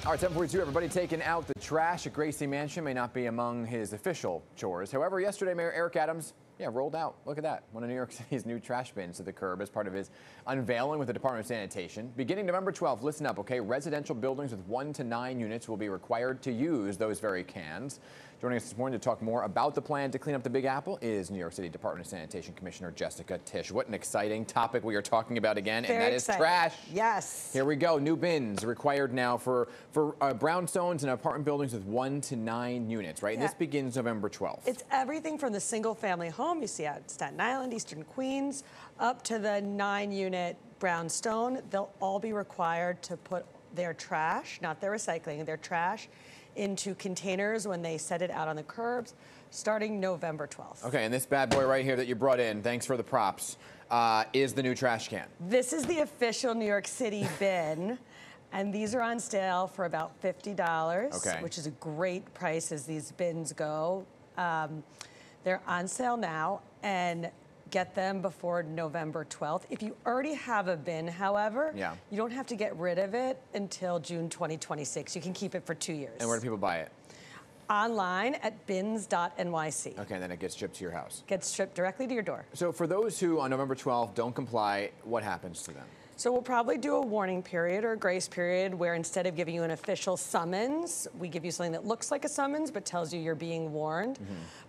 All right, 7:42, everybody taking out the trash at Gracie Mansion may not be among his official chores. However, yesterday, Mayor Eric Adams, rolled out, look at that, one of New York City's new trash bins to the curb as part of his unveiling with the Department of Sanitation. Beginning November 12th, listen up, okay? Residential buildings with 1 to 9 units will be required to use those very cans. Joining us this morning to talk more about the plan to clean up the Big Apple is New York City Department of Sanitation Commissioner Jessica Tisch. What an exciting topic we are talking about again, and that is trash. Yes. Here we go. New bins required now for brownstones and apartment buildings with 1 to 9 units, right? Yeah. This begins November 12th. It's everything from the single-family home you see out Staten Island, Eastern Queens, up to the 9-unit brownstone. They'll all be required to put their trash, not their recycling, their trash, into containers when they set it out on the curbs, starting November 12th. Okay, and this bad boy right here that you brought in, thanks for the props, is the new trash can. This is the official New York City bin, and these are on sale for about $50, which is a great price as these bins go. They're on sale now, and get them before November 12th. If you already have a bin, however, you don't have to get rid of it until June 2026. You can keep it for 2 years. And where do people buy it? Online at bins.nyc. Okay, and then it gets shipped to your house. Gets shipped directly to your door. So for those who on November 12th don't comply, what happens to them? So we'll probably do a warning period or a grace period where instead of giving you an official summons, we give you something that looks like a summons but tells you you're being warned.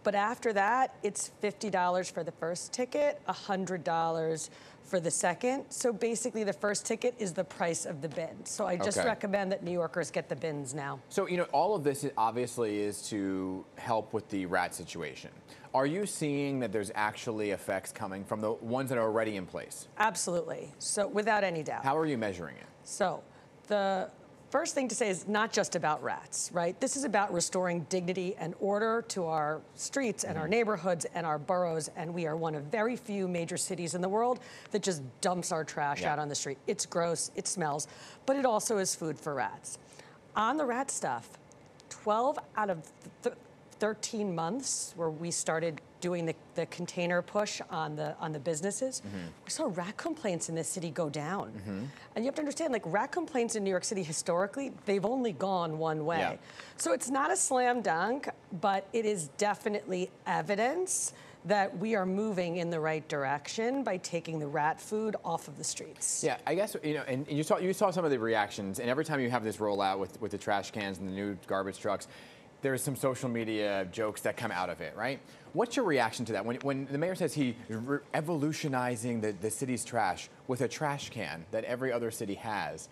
But after that, it's $50 for the first ticket, $100 for the second. So basically the first ticket is the price of the bin. So I just recommend that New Yorkers get the bins now. So, all of this obviously is to help with the rat situation. Are you seeing that there's actually effects coming from the ones that are already in place? Absolutely. So without any doubt. How are you measuring it? So the first thing to say is not just about rats, right? This is about restoring dignity and order to our streets and our neighborhoods and our boroughs, and we are one of very few major cities in the world that just dumps our trash out on the street. It's gross, it smells, but it also is food for rats. On the rat stuff, 12 out of 13 months where we started doing the container push on the businesses, we saw rat complaints in this city go down. And you have to understand, like, rat complaints in New York City historically, they've only gone one way. So it's not a slam dunk, but it is definitely evidence that we are moving in the right direction by taking the rat food off of the streets. Yeah, I guess, and you saw some of the reactions, and every time you have this rollout with the trash cans and the new garbage trucks, there's some social media jokes that come out of it, right? What's your reaction to that? When the mayor says he's revolutionizing the city's trash with a trash can that every other city has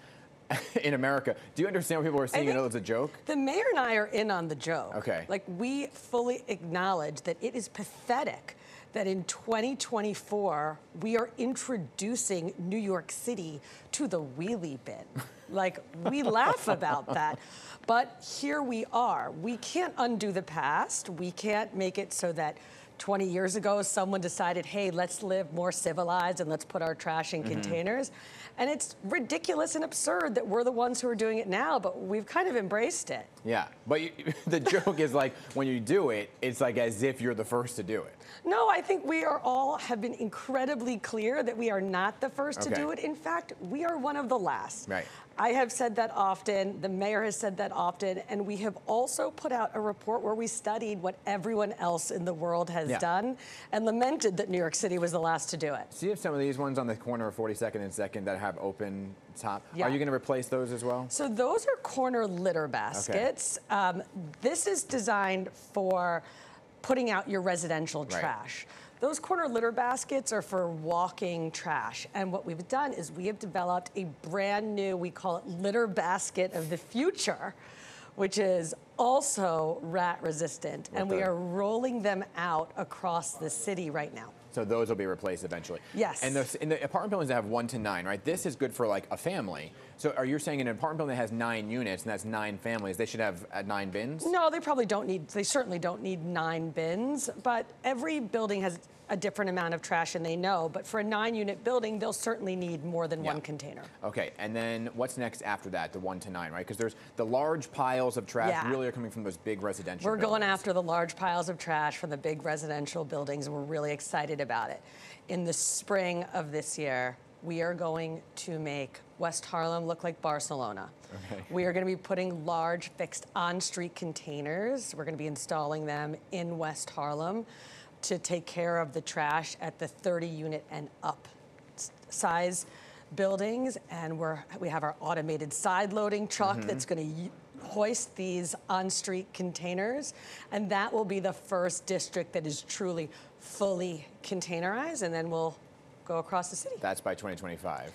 in America, do you understand what people are seeing it as a joke? The mayor and I are in on the joke. Okay. Like, we fully acknowledge that it is pathetic that in 2024, we are introducing New York City to the wheelie bin. Like, we laugh about that. But here we are. We can't undo the past. We can't make it so that 20 years ago, someone decided, hey, let's live more civilized and let's put our trash in containers. And it's ridiculous and absurd that we're the ones who are doing it now, but we've kind of embraced it. Yeah, but the joke is like, when you do it, it's like as if you're the first to do it. No, I think we are all have been incredibly clear that we are not the first to do it. In fact, we are one of the last. Right. I have said that often, the mayor has said that often, and we have also put out a report where we studied what everyone else in the world has done and lamented that New York City was the last to do it. See if some of these ones on the corner of 42nd and 2nd that have open top, are you going to replace those as well? So those are corner litter baskets. This is designed for putting out your residential trash. Those corner litter baskets are for walking trash. And what we've done is we have developed a brand new, we call it litter basket of the future, which is also rat resistant. And we are rolling them out across the city right now. So those will be replaced eventually. Yes. And in the apartment buildings that have 1 to 9, right? This is good for like a family. So are you saying in an apartment building that has 9 units and that's 9 families, they should have 9 bins? No, they probably don't need, they certainly don't need 9 bins, but every building has a different amount of trash, and they know. But for a 9-unit building, they'll certainly need more than one container. Okay, and then what's next after that, the 1 to 9, right? Because there's the large piles of trash really are coming from those big residential buildings. Going after the large piles of trash from the big residential buildings, and we're really excited about it. In the spring of this year, we are going to make West Harlem look like Barcelona. Okay. We are going to be putting large fixed on-street containers. We're going to be installing them in West Harlem to take care of the trash at the 30-unit and up size buildings. And we have our automated side loading truck that's going to hoist these on-street containers. And that will be the first district that is truly fully containerized. And then we'll go across the city. That's by 2025.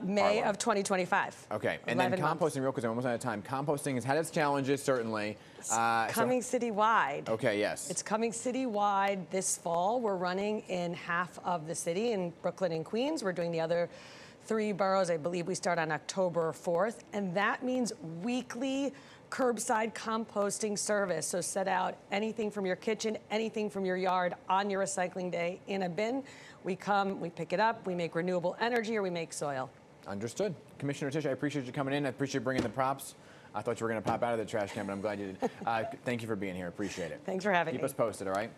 May of 2025. Okay, and then composting, real quick, I'm almost out of time. Composting has had its challenges, certainly. Coming citywide. Okay, yes. It's coming citywide this fall. We're running in half of the city in Brooklyn and Queens. We're doing the other 3 boroughs. I believe we start on October 4th. And that means weekly curbside composting service. So set out anything from your kitchen, anything from your yard on your recycling day in a bin. We come, we pick it up, we make renewable energy, or we make soil. Understood. Commissioner Tisch, I appreciate you coming in. I appreciate bringing the props. I thought you were going to pop out of the trash can, but I'm glad you did. Thank you for being here. Appreciate it. Thanks for having me. Keep us posted, all right?